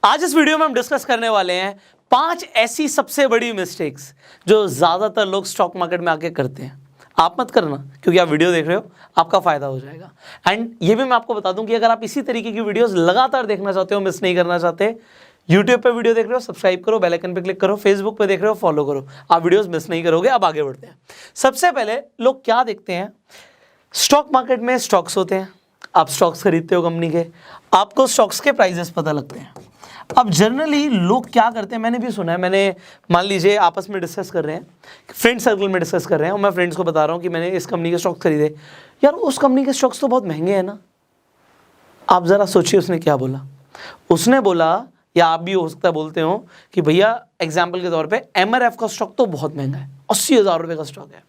आज इस वीडियो में हम डिस्कस करने वाले हैं 5 ऐसी सबसे बड़ी मिस्टेक्स जो ज्यादातर लोग स्टॉक मार्केट में आके करते हैं। आप मत करना, क्योंकि आप वीडियो देख रहे हो, आपका फायदा हो जाएगा। एंड ये भी मैं आपको बता दूं कि अगर आप इसी तरीके की वीडियोस लगातार देखना चाहते हो, मिस नहीं करना चाहते, यूट्यूब पे वीडियो देख रहे हो, सब्सक्राइब करो, बेल आइकन पे क्लिक करो, फेसबुक पे देख रहे हो, फॉलो करो, आप वीडियोस मिस नहीं करोगे। अब आगे बढ़ते हैं। सबसे पहले लोग क्या देखते हैं, स्टॉक मार्केट में स्टॉक्स होते हैं, आप स्टॉक्स खरीदते हो कंपनी के, आपको स्टॉक्स के प्राइजेस पता लगते हैं। अब जनरली लोग क्या करते हैं, मैंने भी सुना है, मैंने मान लीजिए आपस में डिस्कस कर रहे हैं, फ्रेंड सर्कल में डिस्कस कर रहे हैं, और मैं फ्रेंड्स को बता रहा हूँ कि मैंने इस कंपनी के स्टॉक्स खरीदे। यार उस कंपनी के स्टॉक्स तो बहुत महंगे हैं ना। आप ज़रा सोचिए उसने क्या बोला। उसने बोला, या आप भी हो सकता है बोलते हो कि भैया एग्जाम्पल के तौर पर MRF का स्टॉक तो बहुत महंगा है, 80,000 रुपये का स्टॉक है।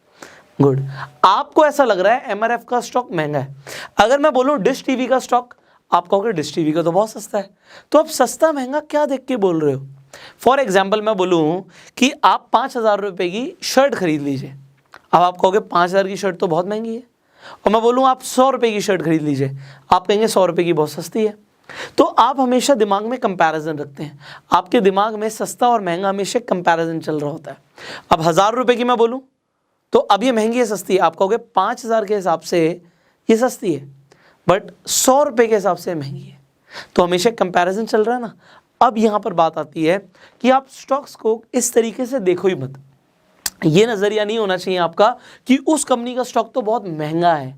गुड, आपको ऐसा लग रहा है MRF का स्टॉक महंगा है। अगर मैं बोलूँ डिश टीवी का स्टॉक, आप कहोगे डिश टीवी का तो बहुत सस्ता है। तो आप सस्ता महंगा क्या देख के बोल रहे हो। फॉर एग्जाम्पल मैं बोलूँ कि आप 5,000 रुपये की शर्ट खरीद लीजिए, अब आप कहोगे 5,000 की शर्ट तो बहुत महंगी है। और मैं बोलूँ आप 100 रुपये की शर्ट खरीद लीजिए, आप कहेंगे 100 रुपये की बहुत सस्ती है। तो आप हमेशा दिमाग में कंपैरिजन रखते हैं, आपके दिमाग में सस्ता और महंगा हमेशा कंपैरिजन चल रहा होता है। अब 1,000 रुपये की मैं बोलूँ तो अब ये महंगी है सस्ती है, आप कहोगे 5,000 के हिसाब से ये सस्ती है, बट 100 रुपये के हिसाब से महंगी है। तो हमेशा कंपैरिजन चल रहा है ना। अब यहाँ पर बात आती है कि आप स्टॉक्स को इस तरीके से देखो ही मत। ये नज़रिया नहीं होना चाहिए आपका कि उस कंपनी का स्टॉक तो बहुत महंगा है।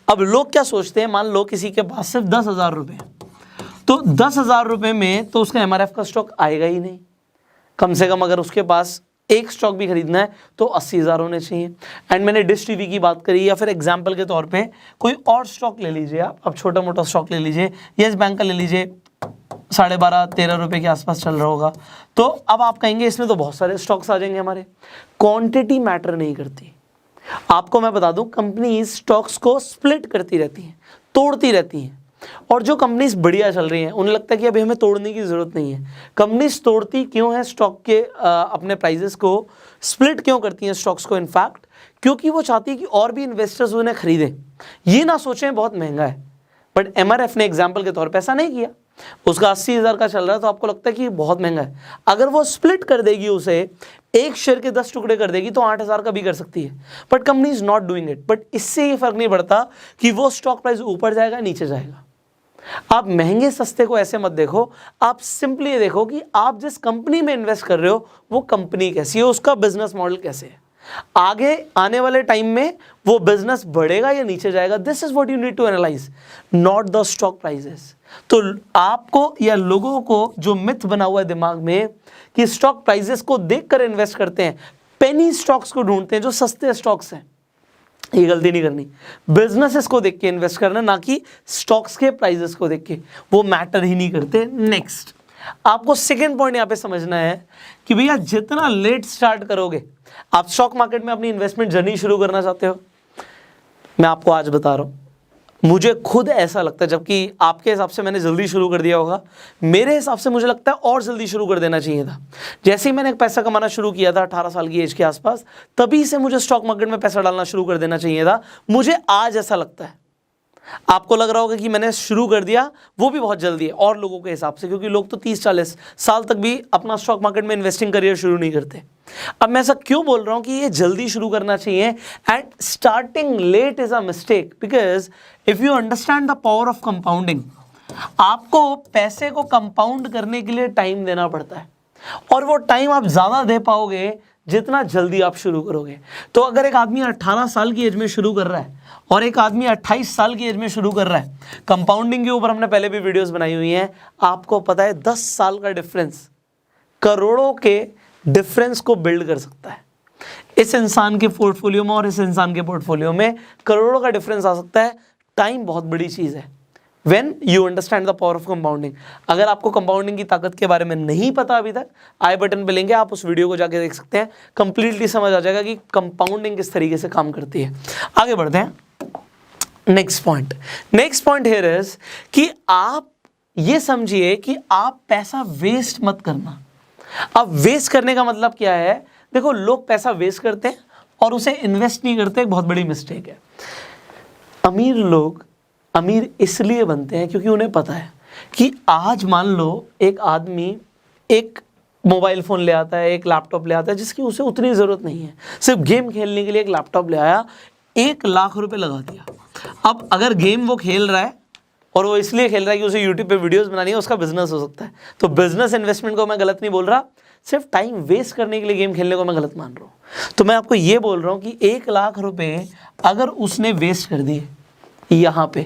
अब लोग क्या सोचते हैं, मान लो किसी के पास सिर्फ 10,000 रुपये, तो 10,000 रुपये में तो उसका MRF का स्टॉक आएगा ही नहीं। कम से कम अगर उसके पास एक स्टॉक भी खरीदना है तो 80,000 होने चाहिए। एंड मैंने डिश टीवी की बात करी, या फिर एग्जांपल के तौर पे कोई और स्टॉक ले लीजिए, आप छोटा मोटा स्टॉक ले लीजिए, येस बैंक का ले लीजिए, 12.5-13 रुपये के आसपास चल रहा होगा। तो अब आप कहेंगे इसमें तो बहुत सारे स्टॉक्स आ जाएंगे हमारे। क्वांटिटी मैटर नहीं करती। आपको मैं बता दूं, कंपनी स्टॉक्स को स्प्लिट करती रहती हैं, तोड़ती रहती हैं। और जो कंपनीज बढ़िया चल रही हैं उन्हें लगता है कि अभी हमें तोड़ने की ज़रूरत नहीं है। कंपनीज तोड़ती क्यों है स्टॉक के अपने प्राइजेस को, स्प्लिट क्यों करती हैं स्टॉक्स को, इनफैक्ट क्योंकि वो चाहती है कि और भी इन्वेस्टर्स उन्हें खरीदें। ये ना सोचें बहुत महंगा है। बट MRF ने एग्जाम्पल के तौर पर ऐसा नहीं किया, उसका 80,000 का चल रहा है तो आपको लगता है कि बहुत महंगा है। अगर वो स्प्लिट कर देगी, उसे एक शेयर के 10 टुकड़े कर देगी तो 8,000 का भी कर सकती है। But company is not doing it. But इससे ये फर्क नहीं पड़ता कि वो स्टॉक प्राइस ऊपर जाएगा नीचे जाएगा। आप महंगे सस्ते को ऐसे मत देखो, आप सिंपली ये देखो कि आप जिस कंपनी में इन्वेस्ट कर रहे हो वो कंपनी कैसी है, उसका बिजनेस मॉडल कैसे है, आगे आने वाले टाइम में वो बिजनेस बढ़ेगा या नीचे जाएगा। This is what you need to analyse, not the stock prices. तो आपको या लोगों को जो मिथ बना हुआ है दिमाग में कि स्टॉक प्राइसेस को देखकर इन्वेस्ट करते हैं, पेनी स्टॉक्स को ढूंढते हैं जो सस्ते स्टॉक्स हैं, ये गलती नहीं करनी। बिजनेसेस को देख के इन्वेस्ट करना, ना कि स्टॉक्स के प्राइसेस को देख के, वो मैटर ही नहीं करते। नेक्स्ट, आपको सेकंड पॉइंट यहाँ पे समझना है कि भैया जितना लेट स्टार्ट करोगे, आप स्टॉक मार्केट में अपनी इन्वेस्टमेंट जर्नी शुरू करना चाहते हो, मैं आपको आज बता रहा हूँ, मुझे खुद ऐसा लगता है, जबकि आपके हिसाब से मैंने जल्दी शुरू कर दिया होगा, मेरे हिसाब से मुझे लगता है और जल्दी शुरू कर देना चाहिए था। जैसे ही मैंने पैसा कमाना शुरू किया था 18 साल की एज के आसपास, तभी से मुझे स्टॉक मार्केट में पैसा डालना शुरू कर देना चाहिए था। मुझे आज ऐसा लगता है। आपको लग रहा होगा कि मैंने शुरू कर दिया, वो भी बहुत जल्दी है और लोगों के हिसाब से, क्योंकि लोग तो 30-40 साल तक भी अपना स्टॉक मार्केट में इन्वेस्टिंग करियर शुरू नहीं करते। अब मैं ऐसा क्यों बोल रहा हूं कि ये जल्दी शुरू करना चाहिए, and starting late is a mistake, because if you understand the power of compounding, आपको पैसे को कंपाउंड करने के लिए टाइम देना पड़ता है, और वो टाइम आप ज्यादा दे पाओगे जितना जल्दी आप शुरू करोगे। तो अगर एक आदमी 18 साल की एज में शुरू कर रहा है और एक आदमी 28 साल की एज में शुरू कर रहा है, कंपाउंडिंग के ऊपर हमने पहले भी वीडियोस बनाई हुई हैं, आपको पता है 10 साल का डिफरेंस करोड़ों के डिफरेंस को बिल्ड कर सकता है। इस इंसान के पोर्टफोलियो में और इस इंसान के पोर्टफोलियो में करोड़ों का डिफरेंस आ सकता है। टाइम बहुत बड़ी चीज है when you understand the power of compounding. अगर आपको कंपाउंडिंग की ताकत के बारे में नहीं पता अभी तक, आई बटन पे लेंगे, आप उस वीडियो को जाके देख सकते हैं, कंप्लीटली समझ आ जाएगा कि कंपाउंडिंग किस तरीके से काम करती है। आगे बढ़ते हैं। नेक्स्ट पॉइंट हियर इज कि आप ये समझिए कि आप पैसा वेस्ट मत करना। अब वेस्ट करने का मतलब क्या है, देखो लोग पैसा वेस्ट करते हैं और उसे इन्वेस्ट नहीं करते, एक बहुत बड़ी मिस्टेक है। अमीर लोग अमीर इसलिए बनते हैं क्योंकि उन्हें पता है कि आज मान लो एक आदमी एक मोबाइल फ़ोन ले आता है, एक लैपटॉप ले आता है जिसकी उसे उतनी ज़रूरत नहीं है, सिर्फ गेम खेलने के लिए एक लैपटॉप ले आया, 1 लाख रुपए लगा दिया। अब अगर गेम वो खेल रहा है और वो इसलिए खेल रहा है कि उसे यूट्यूब पे वीडियोस बनानी है, उसका बिजनेस हो सकता है। तो बिजनेस इन्वेस्टमेंट को मैं गलत नहीं बोल रहा, सिर्फ टाइम वेस्ट करने के लिए गेम खेलने को मैं गलत मान रहा हूँ। तो मैं आपको ये बोल रहा हूँ कि 1 लाख रुपए अगर उसने वेस्ट कर दिए यहाँ पे,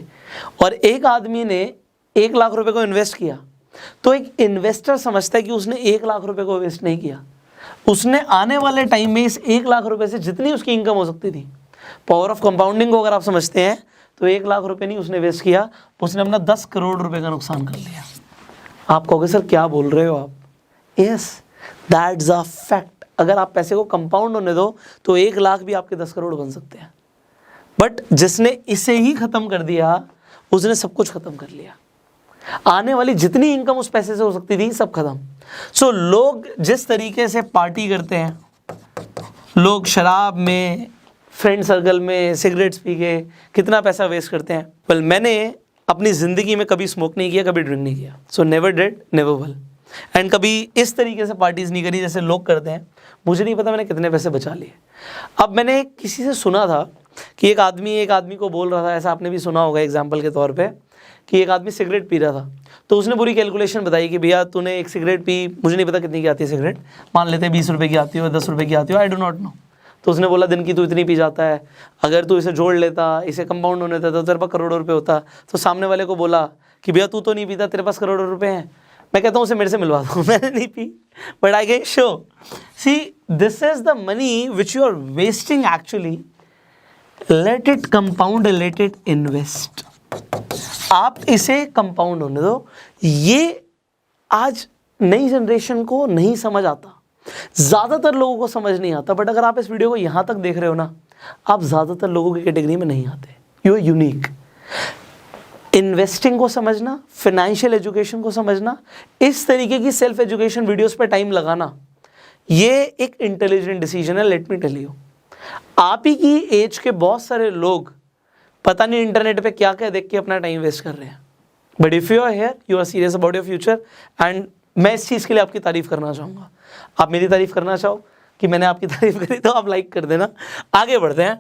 और एक आदमी ने 1 लाख रुपए को इन्वेस्ट किया, तो एक इन्वेस्टर समझता है कि उसने 1 लाख रुपए को वेस्ट नहीं किया, उसने आने वाले टाइम में इस 1 लाख रुपए से जितनी उसकी इनकम हो सकती थी, पावर ऑफ कंपाउंडिंग को अगर आप समझते हैं, तो 1 लाख रुपए नहीं उसने वेस्ट किया, उसने अपना 10 करोड़ रुपए का नुकसान कर लिया। आप कहोगे सर क्या बोल रहे हो आप? Yes, that's a fact. अगर आप पैसे को कंपाउंड होने दो तो 1 लाख भी आपके 10 करोड़ बन सकते हैं। बट जिसने इसे ही खत्म कर दिया, उसने सब कुछ खत्म कर लिया। आने वाली जितनी इनकम उस पैसे से हो सकती थी, सब खत्म। सो लोग जिस तरीके से पार्टी करते हैं, लोग शराब में, फ्रेंड सर्कल में सिगरेट्स पी के कितना पैसा वेस्ट करते हैं। वेल, मैंने अपनी ज़िंदगी में कभी स्मोक नहीं किया, कभी ड्रिंक नहीं किया, so never did, never will. And कभी इस तरीके से पार्टीज़ नहीं करी जैसे लोग करते हैं। मुझे नहीं पता मैंने कितने पैसे बचा लिए। अब मैंने किसी से सुना था कि एक आदमी को बोल रहा था, ऐसा आपने भी सुना होगा एग्जाम्पल के तौर पर, कि एक आदमी सिगरेट पी रहा था, तो उसने पूरी कैलकुलेशन बताई कि भैया तूने एक सिगरेट पी, मुझे नहीं पता कितनी की आती है सिगरेट, मान लेते हैं 20 रुपये की आती हो, 10 रुपये की आती हो, आई डो नॉट नो। तो उसने बोला दिन की तू इतनी पी जाता है, अगर तू इसे जोड़ लेता, इसे कंपाउंड होने देता तो तेरे पास करोड़ों रुपए होता। तो सामने वाले को बोला कि भैया तू तो नहीं पीता, तेरे पास करोड़ों रुपए हैं। मैं कहता हूँ उसे मेरे से मिलवा दो, मैंने नहीं पी, but I can show. See, this is the money which you are wasting actually. Let it compound, let it invest. आप इसे कंपाउंड होने दो। ये आज नई जनरेशन को नहीं समझ आता, ज़्यादातर लोगों को समझ नहीं आता। बट अगर आप इस वीडियो को यहाँ तक देख रहे हो ना, आप ज़्यादातर लोगों की कैटेगरी में नहीं आते। You are unique. इन्वेस्टिंग को समझना, फाइनेंशियल एजुकेशन को समझना, इस तरीके की सेल्फ एजुकेशन वीडियोस पे टाइम लगाना, ये एक इंटेलिजेंट डिसीजन है। लेट मी टेल यू, आप ही की एज के बहुत सारे लोग पता नहीं इंटरनेट पे क्या क्या देख के अपना टाइम वेस्ट कर रहे हैं। But if you are here, you are serious about your future, and मैं इस चीज़ के लिए आपकी तारीफ़ करना चाहूँगा। आप मेरी तारीफ़ करना चाहो कि मैंने आपकी तारीफ़ करी, तो आप लाइक कर देना। आगे बढ़ते हैं।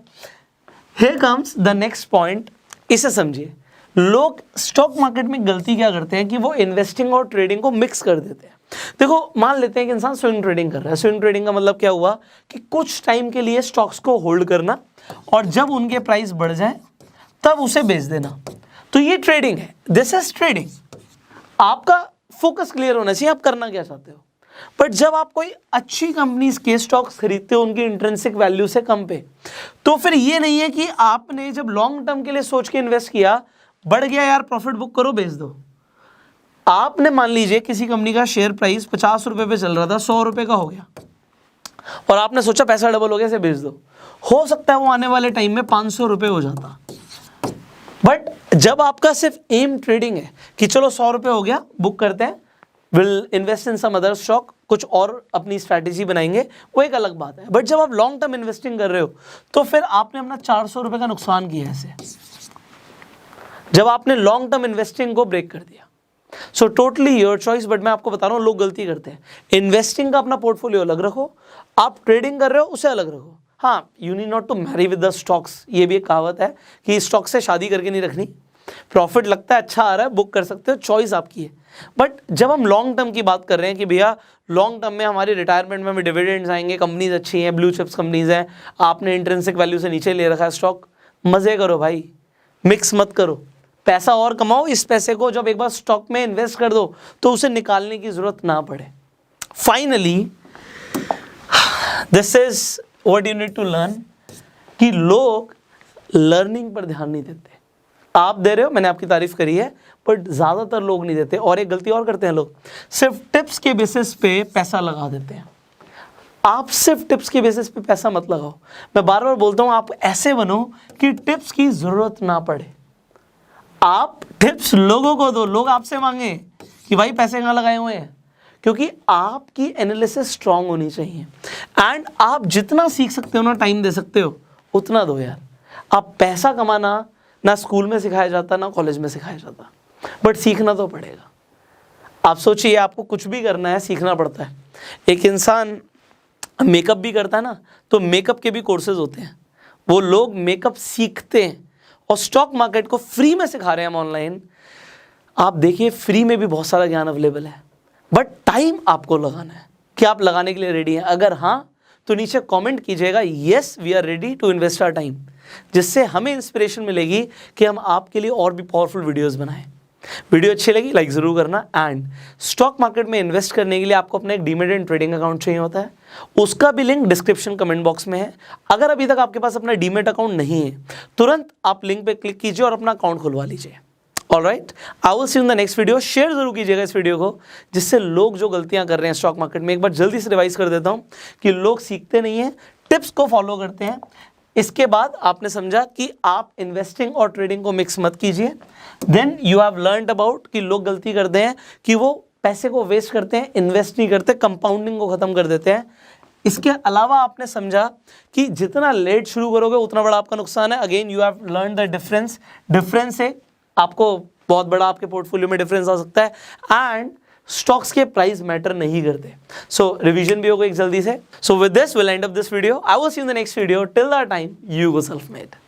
Here comes the next point। इसे समझिए, लोग स्टॉक मार्केट में गलती क्या करते हैं कि वो इन्वेस्टिंग और ट्रेडिंग को मिक्स कर देते हैं। देखो, मान लेते हैं कि इंसान स्विंग ट्रेडिंग कर रहा है। स्विंग ट्रेडिंग का मतलब क्या हुआ कि कुछ टाइम के लिए स्टॉक्स को होल्ड करना, और जब उनके प्राइस बढ़ जाए तब उसे बेच देना। तो ये ट्रेडिंग है, दिस इज ट्रेडिंग। आपका फोकस क्लियर होना चाहिए, आप करना क्या चाहते हो। बट जब आप कोई अच्छी कंपनीज के स्टॉक्स खरीदते हो उनकी इंट्रिंसिक वैल्यू से कम पे, तो फिर ये नहीं है कि आपने जब लॉन्ग टर्म के लिए सोच के इन्वेस्ट किया, बढ़ गया यार प्रॉफिट बुक करो बेच दो। आपने मान लीजिए किसी कंपनी का शेयर प्राइस 50 रुपए पे चल रहा था, 100 रुपए का हो गया, और आपने सोचा पैसा डबल हो गया, इसे बेच दो। हो सकता है वो आने वाले टाइम में 500 रुपए हो जाता। बट जब आपका सिर्फ एम ट्रेडिंग है कि चलो 100 रुपए हो गया, बुक करते हैं, will invest in some other stock, कुछ और अपनी स्ट्रैटेजी बनाएंगे, वो एक अलग बात है। बट जब आप लॉन्ग टर्म इन्वेस्टिंग कर रहे हो, तो फिर आपने अपना 400 रुपए का नुकसान किया है ऐसे, जब आपने लॉन्ग टर्म इन्वेस्टिंग को ब्रेक कर दिया। So totally your choice. But मैं आपको बता रहा हूँ, लोग गलती करते हैं। इन्वेस्टिंग का अपना पोर्टफोलियो अलग रखो, आप ट्रेडिंग कर रहे हो उसे अलग रखो। हाँ, you need not to marry with the stocks. ये भी एक कहावत है कि स्टॉक से शादी करके नहीं रखनी। प्रॉफिट लगता है, अच्छा आ रहा है, बुक कर सकते हो, चॉइस आपकी है। बट जब हम लॉन्ग टर्म की बात कर रहे हैं कि भैया लॉन्ग टर्म में हमारी रिटायरमेंट में हमें डिविडेंड्स आएंगे, कंपनीज अच्छी हैं, ब्लू चिप्स कंपनीज हैं, आपने इंट्रिंसिक वैल्यू से नीचे ले रखा है स्टॉक, मज़े करो भाई, मिक्स मत करो, पैसा और कमाओ। इस पैसे को जब एक बार स्टॉक में इन्वेस्ट कर दो तो उसे निकालने की ज़रूरत ना पड़े। Finally this is what you need to learn, कि लोग लर्निंग पर ध्यान नहीं देते। आप दे रहे हो, मैंने आपकी तारीफ करी है, बट ज़्यादातर लोग नहीं देते। और एक गलती और करते हैं लोग, सिर्फ टिप्स के बेसिस पे पैसा लगा देते हैं। आप सिर्फ टिप्स के बेसिस पे पैसा मत लगाओ। मैं बार बार बोलता हूँ, आप ऐसे बनो कि टिप्स की ज़रूरत ना पड़े। आप टिप्स लोगों को दो, लोग आपसे मांगे कि भाई पैसे कहाँ लगाए हुए हैं, क्योंकि आपकी एनालिसिस स्ट्रांग होनी चाहिए। एंड आप जितना सीख सकते हो ना, टाइम दे सकते हो, उतना दो यार। आप पैसा कमाना ना स्कूल में सिखाया जाता, ना कॉलेज में सिखाया जाता। बट सीखना तो पड़ेगा। आप सोचिए, आपको कुछ भी करना है सीखना पड़ता है। एक इंसान मेकअप भी करता है ना, तो मेकअप के भी कोर्सेज होते हैं, वो लोग मेकअप सीखते हैं और स्टॉक मार्केट को फ्री में सिखा रहे हैं हम ऑनलाइन। आप देखिए फ्री में भी बहुत सारा ज्ञान अवेलेबल है, बट टाइम आपको लगाना है। क्या आप लगाने के लिए रेडी हैं? अगर हाँ तो नीचे कमेंट कीजिएगा yes we are ready to invest our time, जिससे हमें इंस्पिरेशन मिलेगी कि हम आपके लिए और भी पावरफुल वीडियोस बनाएं। वीडियो अच्छी लगी लाइक ज़रूर करना। एंड स्टॉक मार्केट में इन्वेस्ट करने के लिए आपको अपना एक डीमैट एंड ट्रेडिंग अकाउंट चाहिए होता है, उसका भी लिंक डिस्क्रिप्शन कमेंट बॉक्स में है। अगर अभी तक आपके पास अपना डीमैट अकाउंट नहीं है, तुरंत आप लिंक पे क्लिक कीजिए और अपना अकाउंट खुलवा लीजिए। Alright, I will see you in the next video. Share जरूर कीजिएगा इस वीडियो को, जिससे लोग जो गलतियां कर रहे हैं स्टॉक मार्केट में, एक बार जल्दी से रिवाइज कर देता हूं कि लोग सीखते नहीं हैं, टिप्स को फॉलो करते हैं। इसके बाद आपने समझा कि आप इन्वेस्टिंग और ट्रेडिंग को मिक्स मत कीजिए। Then you have learned about कि लोग गलती करते हैं कि वो पैसे को वेस्ट करते हैं, इन्वेस्ट नहीं करते, कंपाउंडिंग को खत्म कर देते हैं। इसके अलावा आपने समझा कि जितना लेट शुरू करोगे उतना बड़ा आपका नुकसान है। Again you have learn the difference से आपको बहुत बड़ा आपके पोर्टफोलियो में डिफरेंस आ सकता है। एंड स्टॉक्स के प्राइस मैटर नहीं करते। सो रिवीजन भी होगा एक जल्दी से। So with this will and up this video. I will see you in the next video. Till that time you go self made.